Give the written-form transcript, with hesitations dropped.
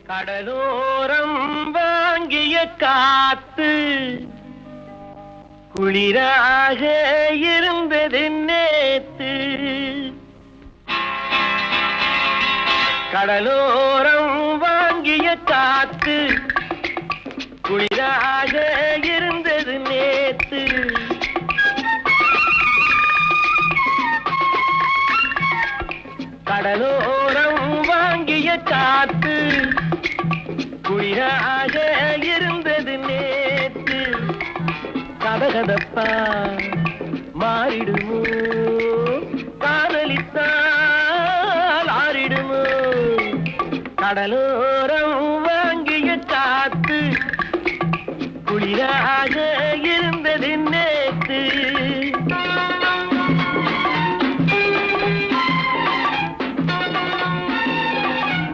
கடலோரம் வாங்கிய காத்து குளிராக இருந்தது நேத்து. கடலோரம் வாங்கிய காத்து குளிராக இருந்தது நேத்து. கடலோரம் வாங்கிய காத்து குளிராக இருந்தது நேத்து. கதகதப்பா மாறிடுமோ, காதலித்தால் ஆறிடுமோ. கடலோரம் வாங்கிய காத்து குளிராக இருந்தது நேத்து.